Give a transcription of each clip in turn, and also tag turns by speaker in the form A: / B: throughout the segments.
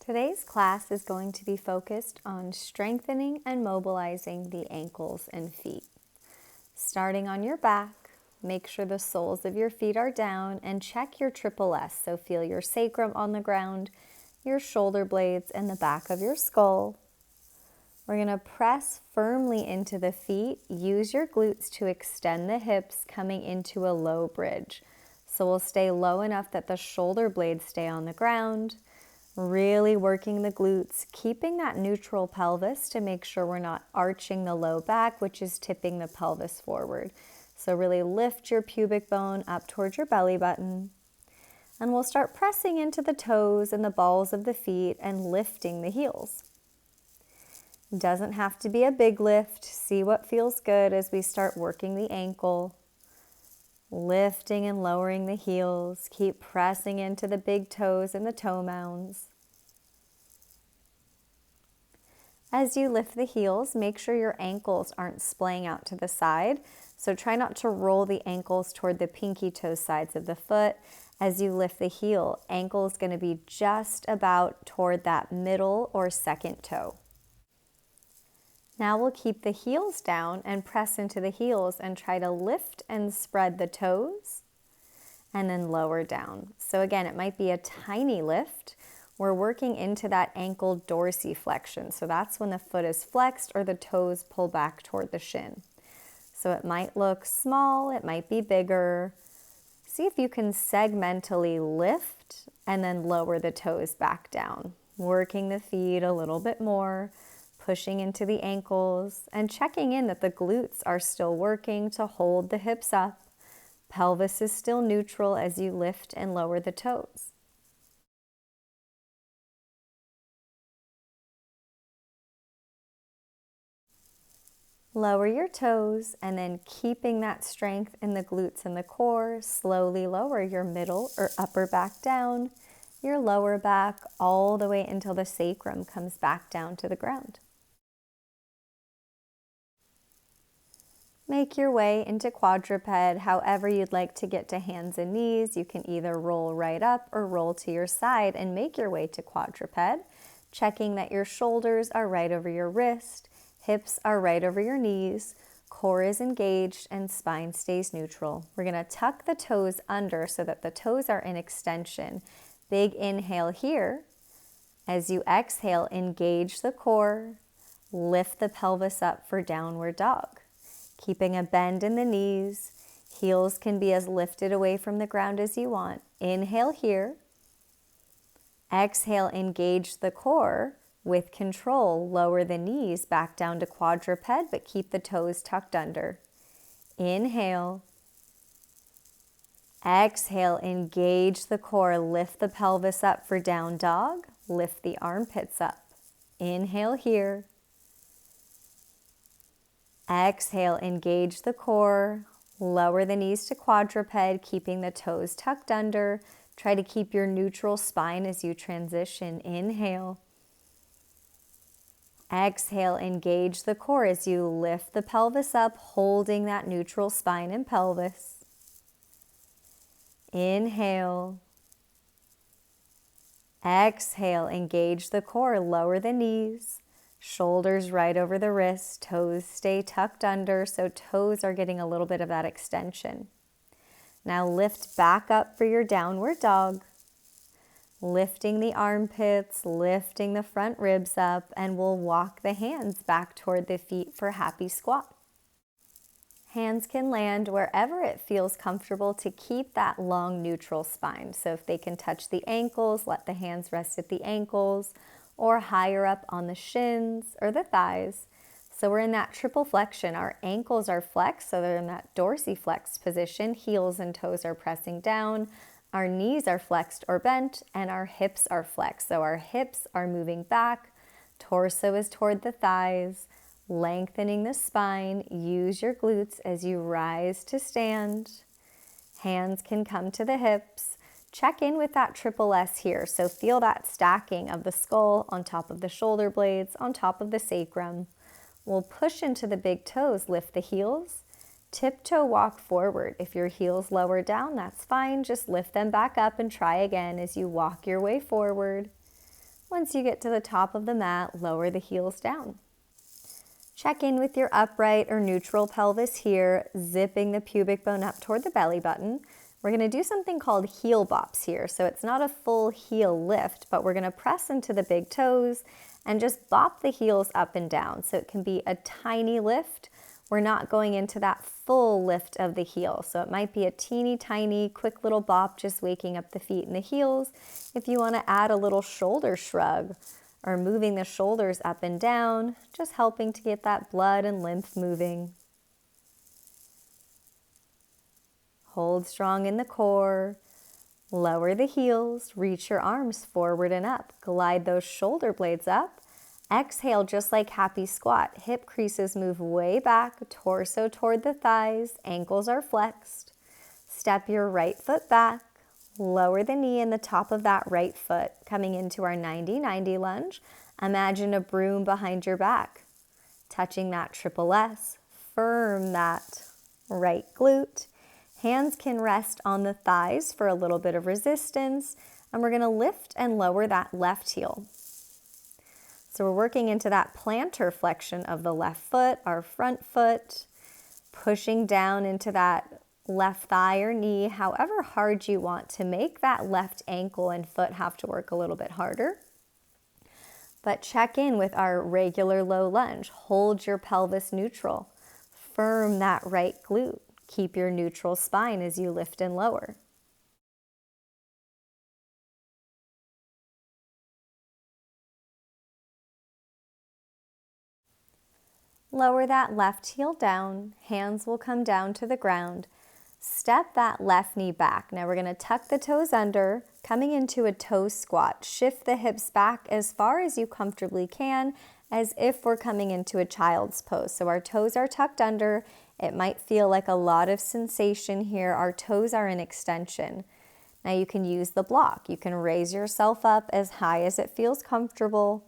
A: Today's class is going to be focused on strengthening and mobilizing the ankles and feet. Starting on your back, make sure the soles of your feet are down and check your triple S. So feel your sacrum on the ground, your shoulder blades, and the back of your skull. We're going to press firmly into the feet. Use your glutes to extend the hips, coming into a low bridge. So we'll stay low enough that the shoulder blades stay on the ground. Really working the glutes, keeping that neutral pelvis to make sure we're not arching the low back, which is tipping the pelvis forward. So really lift your pubic bone up towards your belly button. And we'll start pressing into the toes and the balls of the feet and lifting the heels. Doesn't have to be a big lift. See what feels good as we start working the ankle. Lifting and lowering the heels. Keep pressing into the big toes and the toe mounds. As you lift the heels, make sure your ankles aren't splaying out to the side. So try not to roll the ankles toward the pinky toe sides of the foot. As you lift the heel, ankle is going to be just about toward that middle or second toe. Now we'll keep the heels down and press into the heels and try to lift and spread the toes and then lower down. So again, it might be a tiny lift. We're working into that ankle dorsiflexion. So that's when the foot is flexed or the toes pull back toward the shin. So it might look small, it might be bigger. See if you can segmentally lift and then lower the toes back down. Working the feet a little bit more. Pushing into the ankles and checking in that the glutes are still working to hold the hips up. Pelvis is still neutral as you lift and lower the toes. Lower your toes and then keeping that strength in the glutes and the core, slowly lower your middle or upper back down, your lower back all the way until the sacrum comes back down to the ground. Make your way into quadruped, however you'd like to get to hands and knees. You can either roll right up or roll to your side and make your way to quadruped, checking that your shoulders are right over your wrist, hips are right over your knees, core is engaged, and spine stays neutral. We're going to tuck the toes under so that the toes are in extension. Big inhale here. As you exhale, engage the core, lift the pelvis up for downward dog. Keeping a bend in the knees. Heels can be as lifted away from the ground as you want. Inhale here. Exhale, engage the core. With control, lower the knees back down to quadruped, but keep the toes tucked under. Inhale. Exhale, engage the core. Lift the pelvis up for down dog. Lift the armpits up. Inhale here. Exhale, engage the core, lower the knees to quadruped, keeping the toes tucked under. Try to keep your neutral spine as you transition. Inhale. Exhale, engage the core as you lift the pelvis up, holding that neutral spine and pelvis. Inhale. Exhale, engage the core, lower the knees. Shoulders right over the wrists, toes stay tucked under, so toes are getting a little bit of that extension. Now lift back up for your downward dog. Lifting the armpits, lifting the front ribs up, and we'll walk the hands back toward the feet for happy squat. Hands can land wherever it feels comfortable to keep that long neutral spine. So if they can touch the ankles, let the hands rest at the ankles, or higher up on the shins or the thighs. So we're in that triple flexion. Our ankles are flexed, so they're in that dorsiflexed position. Heels and toes are pressing down. Our knees are flexed or bent, and our hips are flexed. So our hips are moving back. Torso is toward the thighs. Lengthening the spine. Use your glutes as you rise to stand. Hands can come to the hips. Check in with that triple S here. So feel that stacking of the skull on top of the shoulder blades, on top of the sacrum. We'll push into the big toes, lift the heels. Tiptoe walk forward. If your heels lower down, that's fine. Just lift them back up and try again as you walk your way forward. Once you get to the top of the mat, lower the heels down. Check in with your upright or neutral pelvis here, zipping the pubic bone up toward the belly button. We're going to do something called heel bops here. So it's not a full heel lift, but we're going to press into the big toes and just bop the heels up and down. So it can be a tiny lift. We're not going into that full lift of the heel. So it might be a teeny tiny, quick little bop, just waking up the feet and the heels. If you want to add a little shoulder shrug, or moving the shoulders up and down, just helping to get that blood and lymph moving. Hold strong in the core. Lower the heels, reach your arms forward and up. Glide those shoulder blades up. Exhale just like happy squat. Hip creases move way back, torso toward the thighs, ankles are flexed. Step your right foot back. Lower the knee in the top of that right foot, coming into our 90-90 lunge. Imagine a broom behind your back, touching that triple S. Firm that right glute. Hands can rest on the thighs for a little bit of resistance, and we're going to lift and lower that left heel. So we're working into that plantar flexion of the left foot, our front foot, pushing down into that left thigh or knee, however hard you want to make that left ankle and foot have to work a little bit harder. But check in with our regular low lunge. Hold your pelvis neutral. Firm that right glute. Keep your neutral spine as you lift and lower. Lower that left heel down. Hands will come down to the ground. Step that left knee back. Now we're going to tuck the toes under, coming into a toe squat. Shift the hips back as far as you comfortably can, as if we're coming into a child's pose. So our toes are tucked under. It might feel like a lot of sensation here. Our toes are in extension. Now you can use the block. You can raise yourself up as high as it feels comfortable.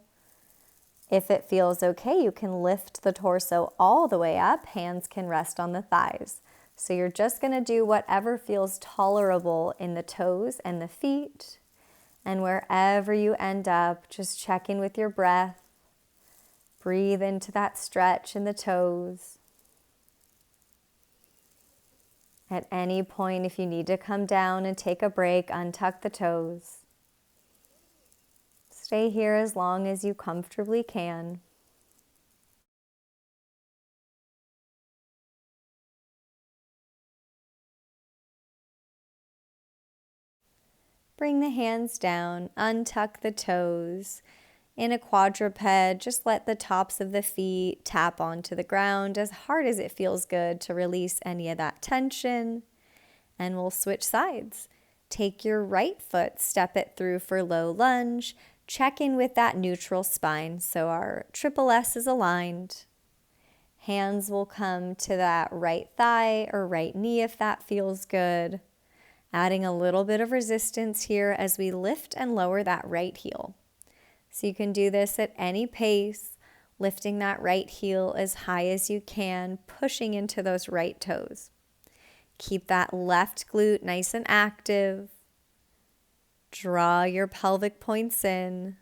A: If it feels okay, you can lift the torso all the way up. Hands can rest on the thighs. So you're just going to do whatever feels tolerable in the toes and the feet. And wherever you end up, just check in with your breath. Breathe into that stretch in the toes. At any point, if you need to come down and take a break, untuck the toes. Stay here as long as you comfortably can. Bring the hands down, untuck the toes. In a quadruped, just let the tops of the feet tap onto the ground as hard as it feels good to release any of that tension. And we'll switch sides. Take your right foot, step it through for low lunge. Check in with that neutral spine so our triple S is aligned. Hands will come to that right thigh or right knee if that feels good. Adding a little bit of resistance here as we lift and lower that right heel. So you can do this at any pace, lifting that right heel as high as you can, pushing into those right toes. Keep that left glute nice and active. Draw your pelvic points in.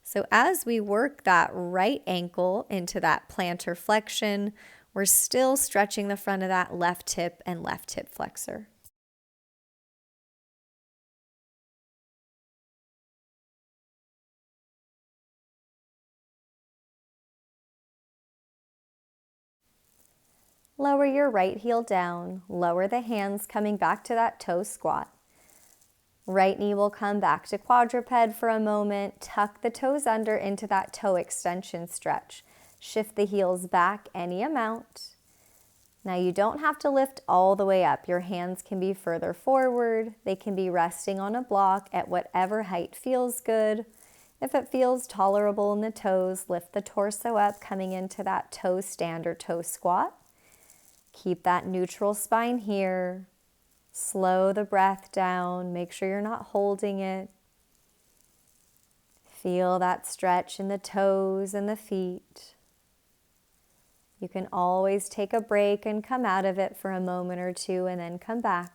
A: So as we work that right ankle into that plantar flexion, we're still stretching the front of that left hip and left hip flexor. Lower your right heel down. Lower the hands coming back to that toe squat. Right knee will come back to quadruped for a moment. Tuck the toes under into that toe extension stretch. Shift the heels back any amount. Now you don't have to lift all the way up. Your hands can be further forward. They can be resting on a block at whatever height feels good. If it feels tolerable in the toes, lift the torso up, coming into that toe stand or toe squat. Keep that neutral spine here. Slow the breath down. Make sure you're not holding it. Feel that stretch in the toes and the feet. You can always take a break and come out of it for a moment or two and then come back.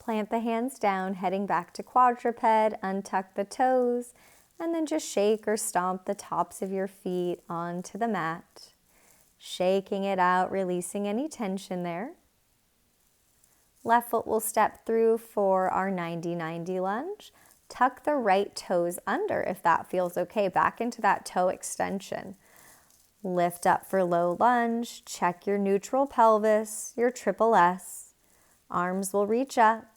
A: Plant the hands down, heading back to quadruped, untuck the toes, and then just shake or stomp the tops of your feet onto the mat. Shaking it out, releasing any tension there. Left foot will step through for our 90-90 lunge. Tuck the right toes under if that feels okay, back into that toe extension. Lift up for low lunge, check your neutral pelvis, your triple S. Arms will reach up.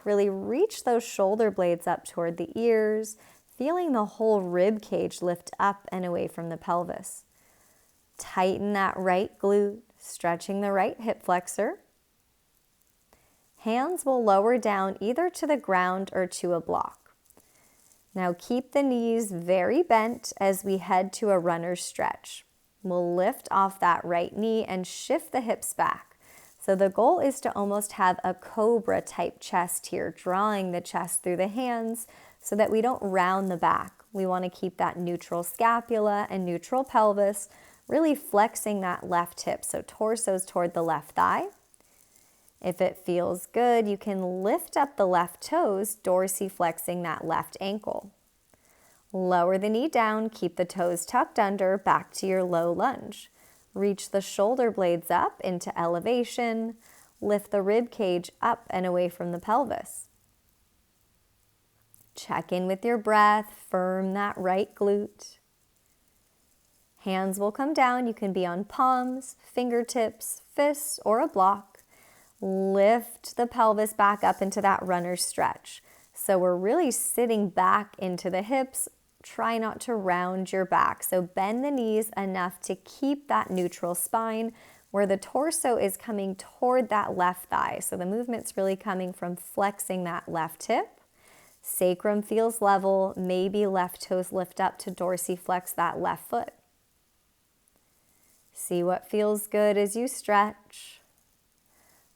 A: Really reach those shoulder blades up toward the ears, feeling the whole rib cage lift up and away from the pelvis. Tighten that right glute, stretching the right hip flexor. Hands will lower down either to the ground or to a block. Now keep the knees very bent as we head to a runner's stretch. We'll lift off that right knee and shift the hips back. So the goal is to almost have a cobra type chest here, drawing the chest through the hands so that we don't round the back. We want to keep that neutral scapula and neutral pelvis, really flexing that left hip. So torso's toward the left thigh. If it feels good, you can lift up the left toes, dorsiflexing that left ankle. Lower the knee down, keep the toes tucked under, back to your low lunge. Reach the shoulder blades up into elevation. Lift the rib cage up and away from the pelvis. Check in with your breath. Firm that right glute. Hands will come down. You can be on palms, fingertips, fists, or a block. Lift the pelvis back up into that runner's stretch. So we're really sitting back into the hips. Try not to round your back. So bend the knees enough to keep that neutral spine where the torso is coming toward that left thigh. So the movement's really coming from flexing that left hip. Sacrum feels level. Maybe left toes lift up to dorsiflex that left foot. See what feels good as you stretch.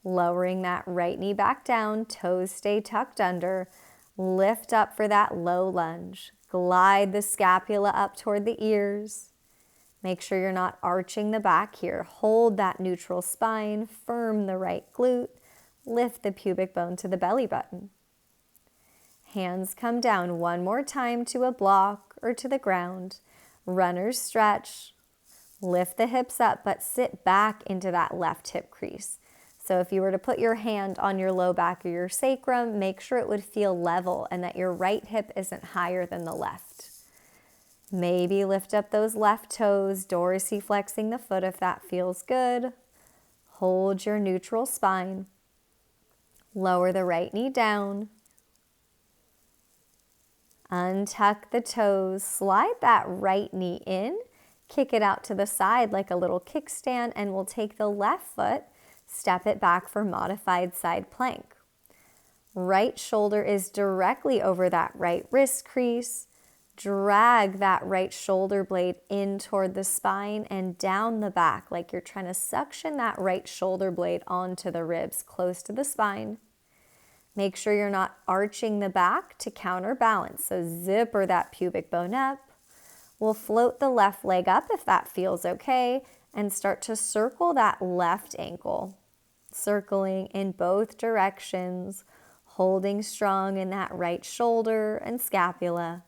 A: Lowering that right knee back down. Toes stay tucked under. Lift up for that low lunge. Glide the scapula up toward the ears. Make sure you're not arching the back here. Hold that neutral spine. Firm the right glute. Lift the pubic bone to the belly button. Hands come down one more time to a block or to the ground. Runner's stretch. Lift the hips up, but sit back into that left hip crease. So if you were to put your hand on your low back or your sacrum, make sure it would feel level and that your right hip isn't higher than the left. Maybe lift up those left toes, dorsiflexing the foot if that feels good. Hold your neutral spine. Lower the right knee down. Untuck the toes, slide that right knee in, kick it out to the side like a little kickstand, and we'll take the left foot, step it back for modified side plank. Right shoulder is directly over that right wrist crease. Drag that right shoulder blade in toward the spine and down the back like you're trying to suction that right shoulder blade onto the ribs close to the spine. Make sure you're not arching the back to counterbalance. So zipper that pubic bone up. We'll float the left leg up if that feels okay and start to circle that left ankle. Circling in both directions, holding strong in that right shoulder and scapula.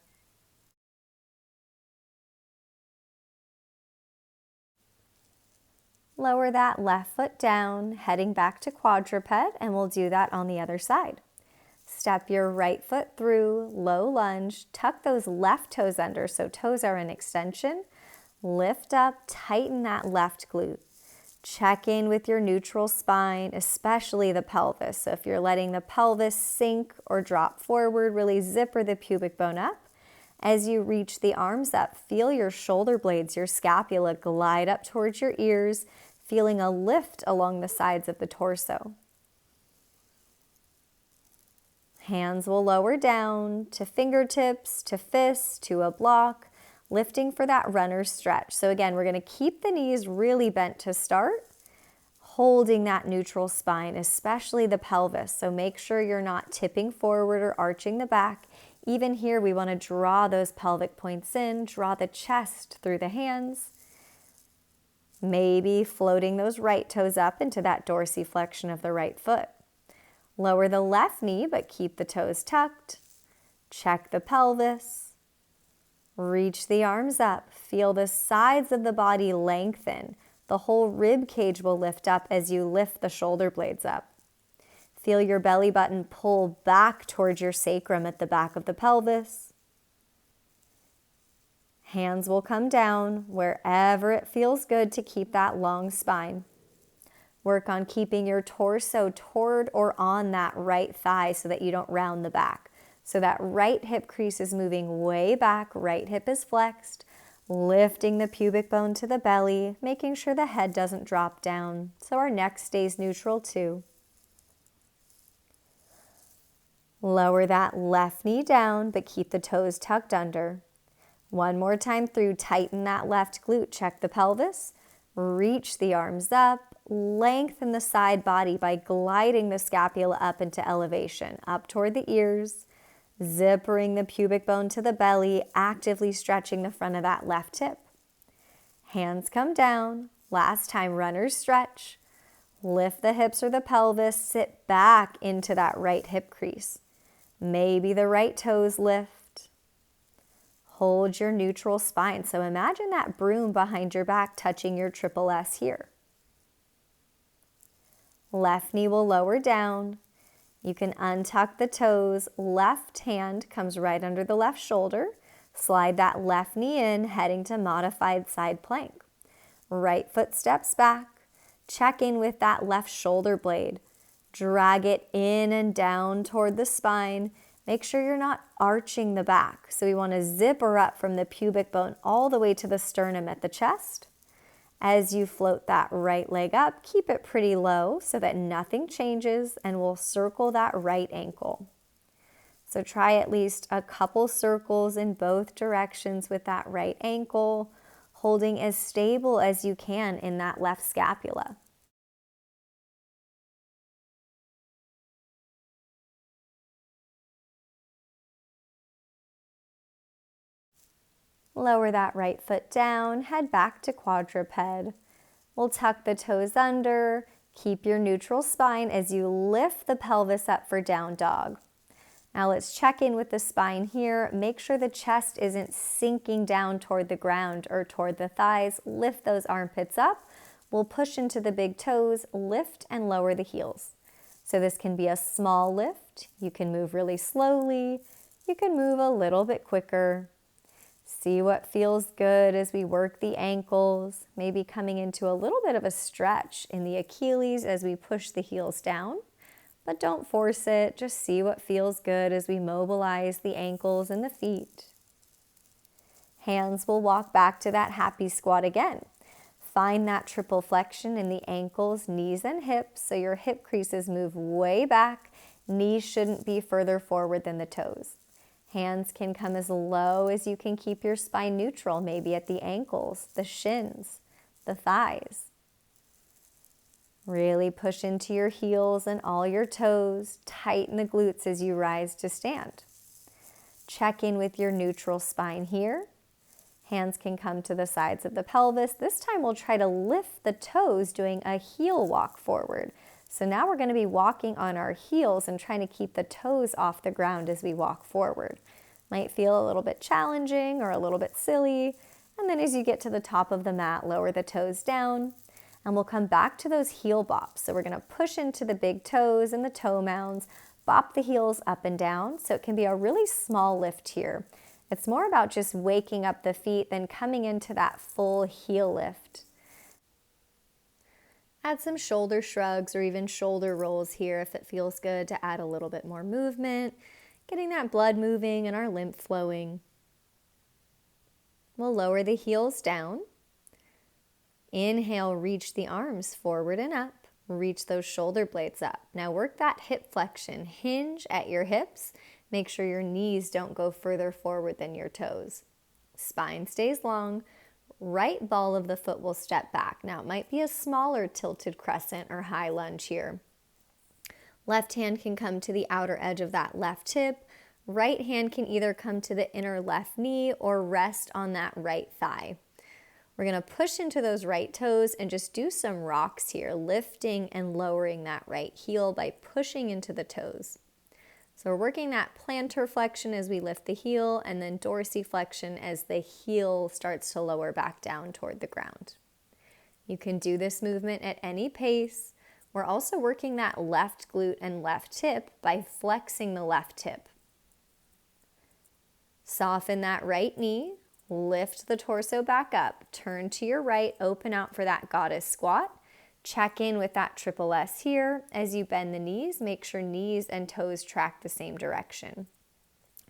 A: Lower that left foot down, heading back to quadruped, and we'll do that on the other side. Step your right foot through, low lunge, tuck those left toes under so toes are in extension. Lift up, tighten that left glute. Check in with your neutral spine, especially the pelvis. So if you're letting the pelvis sink or drop forward, really zipper the pubic bone up. As you reach the arms up, feel your shoulder blades, your scapula glide up towards your ears, feeling a lift along the sides of the torso. Hands will lower down to fingertips, to fists, to a block, lifting for that runner's stretch. So again, we're going to keep the knees really bent to start, holding that neutral spine, especially the pelvis. So make sure you're not tipping forward or arching the back. Even here, we want to draw those pelvic points in, draw the chest through the hands. Maybe floating those right toes up into that dorsiflexion of the right foot. Lower the left knee, but keep the toes tucked. Check the pelvis. Reach the arms up. Feel the sides of the body lengthen. The whole rib cage will lift up as you lift the shoulder blades up. Feel your belly button pull back towards your sacrum at the back of the pelvis. Hands will come down wherever it feels good to keep that long spine. Work on keeping your torso toward or on that right thigh so that you don't round the back. So that right hip crease is moving way back, right hip is flexed, lifting the pubic bone to the belly, making sure the head doesn't drop down so our neck stays neutral too. Lower that left knee down, but keep the toes tucked under. One more time through, tighten that left glute, check the pelvis, reach the arms up, lengthen the side body by gliding the scapula up into elevation, up toward the ears, zippering the pubic bone to the belly, actively stretching the front of that left hip. Hands come down. Last time, runner's stretch. Lift the hips or the pelvis, sit back into that right hip crease. Maybe the right toes lift. Hold your neutral spine. So imagine that broom behind your back touching your triple S here. Left knee will lower down. You can untuck the toes. Left hand comes right under the left shoulder. Slide that left knee in, heading to modified side plank. Right foot steps back. Check in with that left shoulder blade. Drag it in and down toward the spine. Make sure you're not arching the back. So we want to zipper up from the pubic bone all the way to the sternum at the chest. As you float that right leg up, keep it pretty low so that nothing changes, and we'll circle that right ankle. So try at least a couple circles in both directions with that right ankle, holding as stable as you can in that left scapula. Lower that right foot down, head back to quadruped. We'll tuck the toes under, keep your neutral spine as you lift the pelvis up for down dog. Now let's check in with the spine here. Make sure the chest isn't sinking down toward the ground or toward the thighs. Lift those armpits up. We'll push into the big toes, lift and lower the heels. So this can be a small lift. You can move really slowly. You can move a little bit quicker. See what feels good as we work the ankles, maybe coming into a little bit of a stretch in the Achilles as we push the heels down. But don't force it, just see what feels good as we mobilize the ankles and the feet. Hands will walk back to that happy squat again. Find that triple flexion in the ankles, knees, and hips so your hip creases move way back. Knees shouldn't be further forward than the toes. Hands can come as low as you can keep your spine neutral, maybe at the ankles, the shins, the thighs. Really push into your heels and all your toes. Tighten the glutes as you rise to stand. Check in with your neutral spine here. Hands can come to the sides of the pelvis. This time we'll try to lift the toes, doing a heel walk forward. So now we're going to be walking on our heels and trying to keep the toes off the ground as we walk forward. Might feel a little bit challenging or a little bit silly. And then as you get to the top of the mat, lower the toes down. And we'll come back to those heel bops. So we're going to push into the big toes and the toe mounds, bop the heels up and down. So it can be a really small lift here. It's more about just waking up the feet than coming into that full heel lift. Add some shoulder shrugs or even shoulder rolls here if it feels good to add a little bit more movement, getting that blood moving and our lymph flowing. We'll lower the heels down. Inhale, reach the arms forward and up. Reach those shoulder blades up. Now work that hip flexion. Hinge at your hips. Make sure your knees don't go further forward than your toes. Spine stays long. Right ball of the foot will step back. Now it might be a smaller tilted crescent or high lunge here. Left hand can come to the outer edge of that left hip. Right hand can either come to the inner left knee or rest on that right thigh. We're going to push into those right toes and just do some rocks here, lifting and lowering that right heel by pushing into the toes. So we're working that plantar flexion as we lift the heel, and then dorsiflexion as the heel starts to lower back down toward the ground. You can do this movement at any pace. We're also working that left glute and left hip by flexing the left hip. Soften that right knee, lift the torso back up, turn to your right, open out for that goddess squat. Check in with that triple S here. As you bend the knees, make sure knees and toes track the same direction.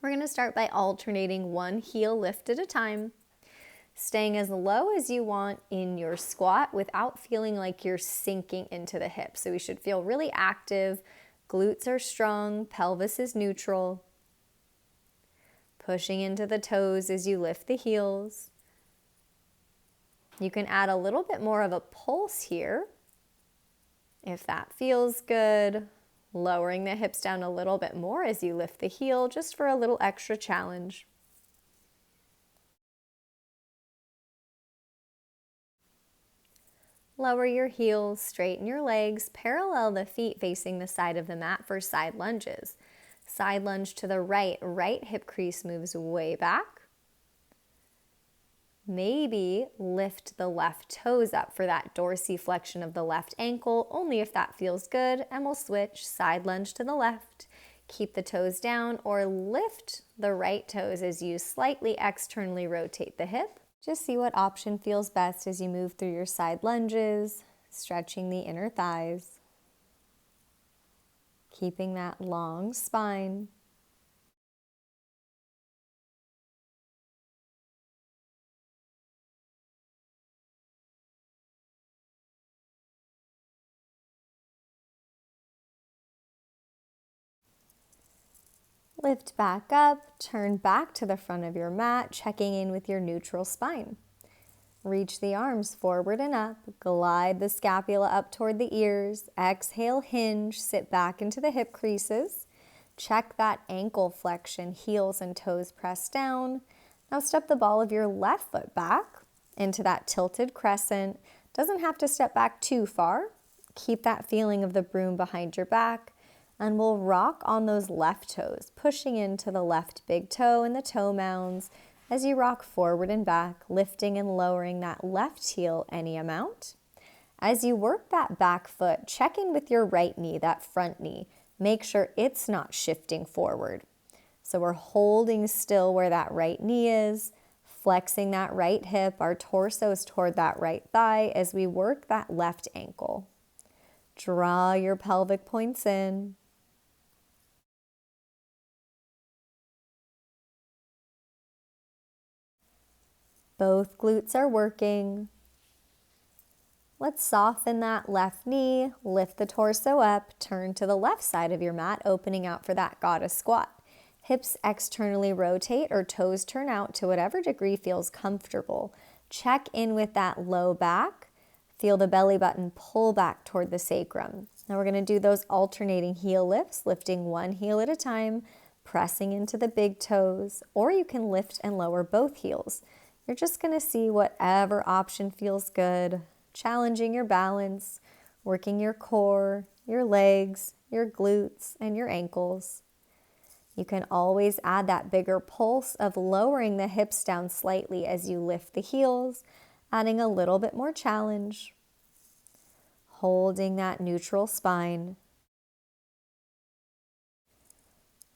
A: We're going to start by alternating one heel lift at a time, staying as low as you want in your squat without feeling like you're sinking into the hips. So we should feel really active, glutes are strong, pelvis is neutral. Pushing into the toes as you lift the heels. You can add a little bit more of a pulse here if that feels good. Lowering the hips down a little bit more as you lift the heel, just for a little extra challenge. Lower your heels, straighten your legs, parallel the feet facing the side of the mat for side lunges. Side lunge to the right, right hip crease moves way back. Maybe lift the left toes up for that dorsiflexion of the left ankle, only if that feels good, and we'll switch. Side lunge to the left, keep the toes down, or lift the right toes as you slightly externally rotate the hip. Just see what option feels best as you move through your side lunges, stretching the inner thighs. Keeping that long spine. Lift back up, turn back to the front of your mat, checking in with your neutral spine. Reach the arms forward and up, glide the scapula up toward the ears, exhale, hinge, sit back into the hip creases. Check that ankle flexion, heels and toes pressed down. Now step the ball of your left foot back into that tilted crescent. Doesn't have to step back too far. Keep that feeling of the broom behind your back. And we'll rock on those left toes, pushing into the left big toe and the toe mounds as you rock forward and back, lifting and lowering that left heel any amount. As you work that back foot, check in with your right knee, that front knee. Make sure it's not shifting forward. So we're holding still where that right knee is, flexing that right hip, our torso is toward that right thigh as we work that left ankle. Draw your pelvic points in. Both glutes are working. Let's soften that left knee, lift the torso up, turn to the left side of your mat, opening out for that goddess squat. Hips externally rotate or toes turn out to whatever degree feels comfortable. Check in with that low back. Feel the belly button pull back toward the sacrum. Now we're going to do those alternating heel lifts, lifting one heel at a time, pressing into the big toes, or you can lift and lower both heels. You're just going to see whatever option feels good, challenging your balance, working your core, your legs, your glutes, and your ankles. You can always add that bigger pulse of lowering the hips down slightly as you lift the heels, adding a little bit more challenge. Holding that neutral spine.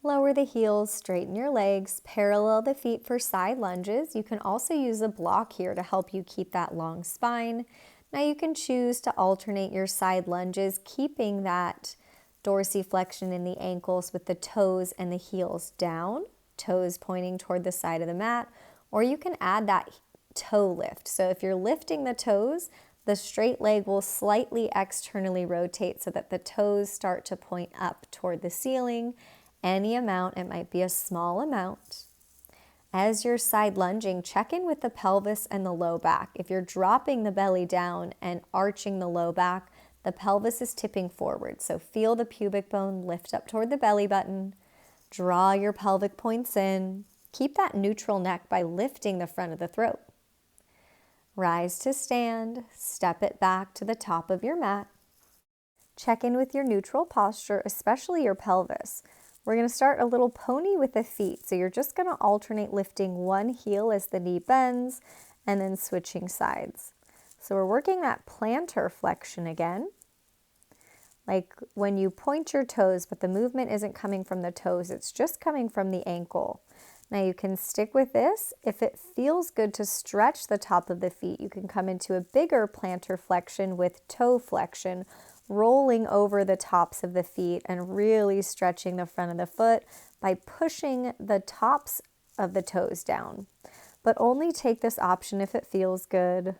A: Lower the heels, straighten your legs, parallel the feet for side lunges. You can also use a block here to help you keep that long spine. Now you can choose to alternate your side lunges, keeping that dorsiflexion in the ankles with the toes and the heels down, toes pointing toward the side of the mat, or you can add that toe lift. So if you're lifting the toes, the straight leg will slightly externally rotate so that the toes start to point up toward the ceiling. Any amount, it might be a small amount. As you're side lunging, check in with the pelvis and the low back. If you're dropping the belly down and arching the low back, the pelvis is tipping forward. So feel the pubic bone lift up toward the belly button. Draw your pelvic points in. Keep that neutral neck by lifting the front of the throat. Rise to stand, step it back to the top of your mat. Check in with your neutral posture, especially your pelvis. We're going to start a little pony with the feet. So you're just going to alternate lifting one heel as the knee bends and then switching sides. So we're working that plantar flexion again. Like when you point your toes, but the movement isn't coming from the toes, it's just coming from the ankle. Now you can stick with this. If it feels good to stretch the top of the feet, you can come into a bigger plantar flexion with toe flexion, rolling over the tops of the feet and really stretching the front of the foot by pushing the tops of the toes down. But only take this option if it feels good.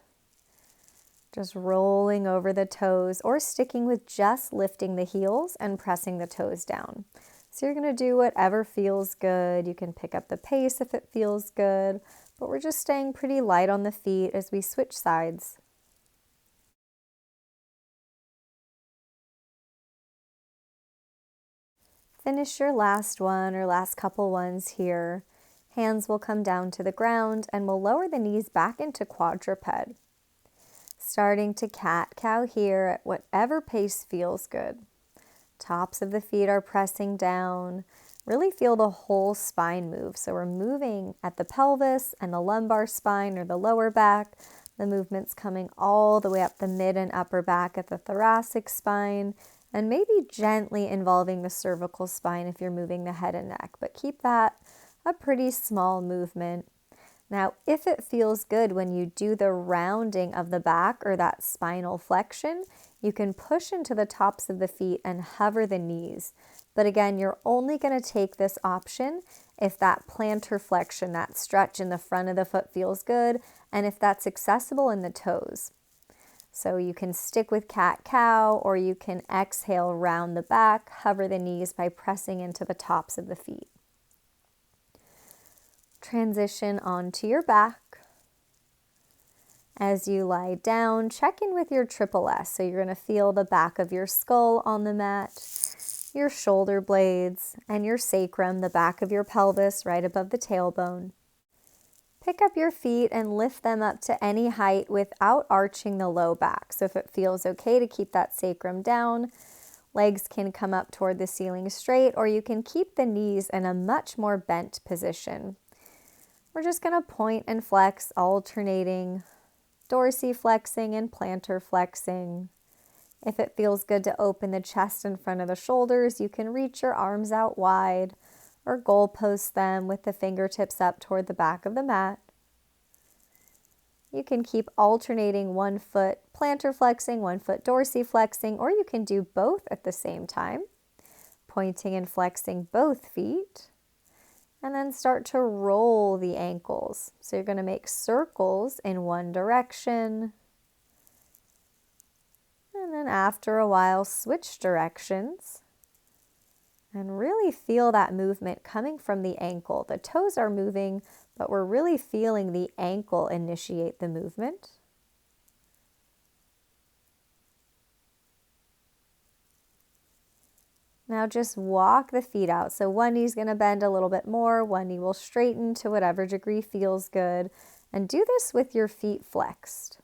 A: Just rolling over the toes or sticking with just lifting the heels and pressing the toes down. So you're going to do whatever feels good. You can pick up the pace if it feels good, but we're just staying pretty light on the feet as we switch sides. Finish your last one or last couple ones here. Hands will come down to the ground and we'll lower the knees back into quadruped. Starting to cat-cow here at whatever pace feels good. Tops of the feet are pressing down. Really feel the whole spine move. So we're moving at the pelvis and the lumbar spine or the lower back. The movement's coming all the way up the mid and upper back at the thoracic spine, and maybe gently involving the cervical spine if you're moving the head and neck, but keep that a pretty small movement. Now, if it feels good when you do the rounding of the back or that spinal flexion, you can push into the tops of the feet and hover the knees. But again, you're only going to take this option if that plantar flexion, that stretch in the front of the foot feels good, and if that's accessible in the toes. So you can stick with cat-cow, or you can exhale, round the back, hover the knees by pressing into the tops of the feet. Transition onto your back. As you lie down, check in with your triple S. So you're going to feel the back of your skull on the mat, your shoulder blades, and your sacrum, the back of your pelvis right above the tailbone. Pick up your feet and lift them up to any height without arching the low back. So if it feels okay to keep that sacrum down, legs can come up toward the ceiling straight, or you can keep the knees in a much more bent position. We're just going to point and flex, alternating dorsiflexing and plantar flexing. If it feels good to open the chest in front of the shoulders, you can reach your arms out wide or goalpost them with the fingertips up toward the back of the mat. You can keep alternating one foot plantar flexing, one foot dorsiflexing, or you can do both at the same time, pointing and flexing both feet. And then start to roll the ankles. So you're going to make circles in one direction. And then after a while, switch directions. And really feel that movement coming from the ankle. The toes are moving, but we're really feeling the ankle initiate the movement. Now just walk the feet out. So one knee's going to bend a little bit more, one knee will straighten to whatever degree feels good. And do this with your feet flexed.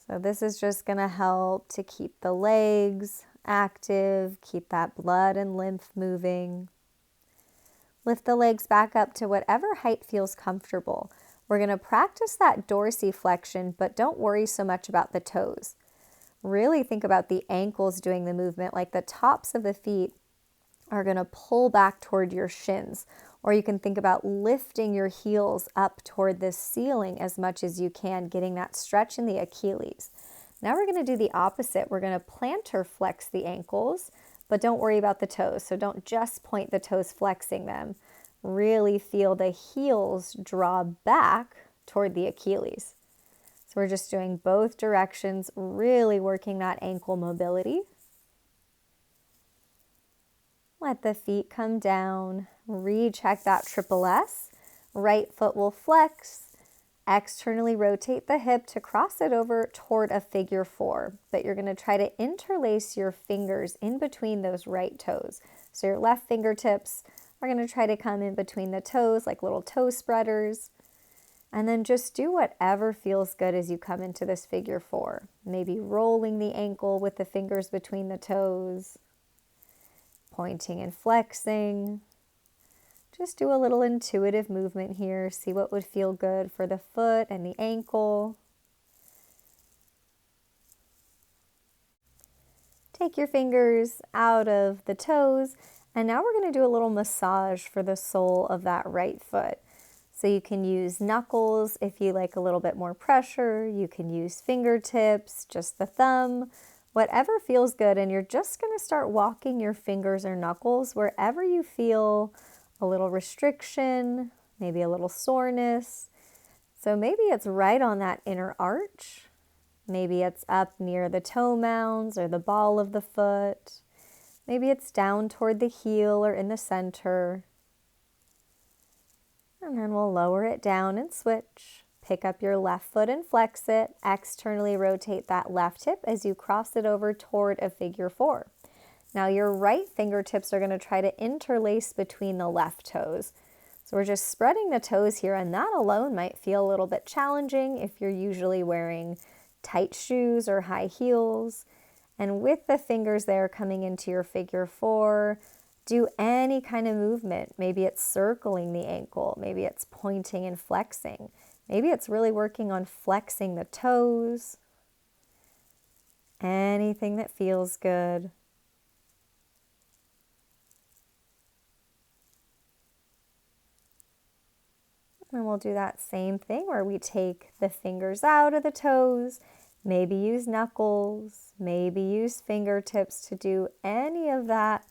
A: So this is just going to help to keep the legs active, keep that blood and lymph moving. Lift the legs back up to whatever height feels comfortable. We're going to practice that dorsiflexion, but don't worry so much about the toes. Really think about the ankles doing the movement, like the tops of the feet are going to pull back toward your shins. Or you can think about lifting your heels up toward the ceiling as much as you can, getting that stretch in the Achilles. Now we're going to do the opposite. We're going to plantar flex the ankles, but don't worry about the toes. So don't just point the toes flexing them. Really feel the heels draw back toward the Achilles. So we're just doing both directions, really working that ankle mobility. Let the feet come down. Recheck that triple S. Right foot will flex. Externally rotate the hip to cross it over toward a figure four. But you're going to try to interlace your fingers in between those right toes. So your left fingertips are going to try to come in between the toes like little toe spreaders. And then just do whatever feels good as you come into this figure 4. Maybe rolling the ankle with the fingers between the toes, pointing and flexing. Just do a little intuitive movement here. See what would feel good for the foot and the ankle. Take your fingers out of the toes, and now we're going to do a little massage for the sole of that right foot. So you can use knuckles if you like a little bit more pressure. You can use fingertips, just the thumb, whatever feels good. And you're just going to start walking your fingers or knuckles wherever you feel a little restriction, maybe a little soreness. So maybe it's right on that inner arch. Maybe it's up near the toe mounds or the ball of the foot. Maybe it's down toward the heel or in the center. And then we'll lower it down and switch. Pick up your left foot and flex it. Externally rotate that left hip as you cross it over toward a figure 4. Now your right fingertips are going to try to interlace between the left toes. So we're just spreading the toes here, and that alone might feel a little bit challenging if you're usually wearing tight shoes or high heels. And with the fingers there coming into your figure 4, do any kind of movement. Maybe it's circling the ankle. Maybe it's pointing and flexing. Maybe it's really working on flexing the toes. Anything that feels good. And we'll do that same thing where we take the fingers out of the toes, maybe use knuckles, maybe use fingertips to do any of that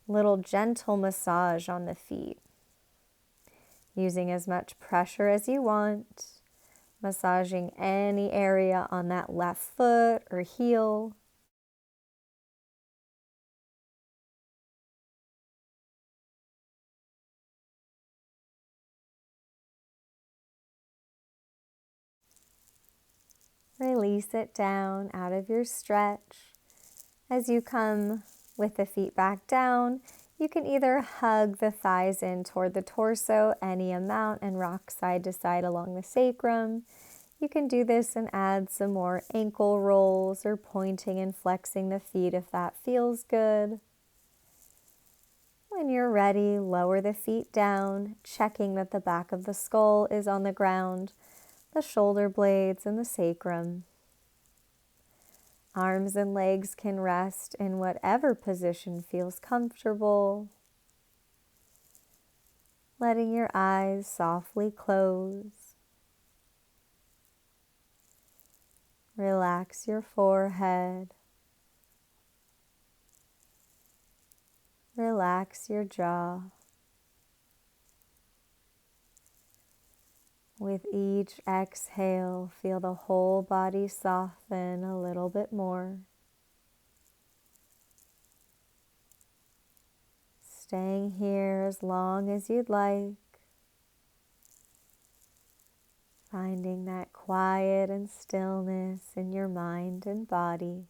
A: little gentle massage on the feet. Using as much pressure as you want, massaging any area on that left foot or heel. Release it down out of your stretch. As you come with the feet back down, you can either hug the thighs in toward the torso any amount and rock side to side along the sacrum. You can do this and add some more ankle rolls or pointing and flexing the feet if that feels good. When you're ready, lower the feet down, checking that the back of the skull is on the ground, the shoulder blades and the sacrum. Arms and legs can rest in whatever position feels comfortable. Letting your eyes softly close. Relax your forehead. Relax your jaw. With each exhale, feel the whole body soften a little bit more. Staying here as long as you'd like. Finding that quiet and stillness in your mind and body.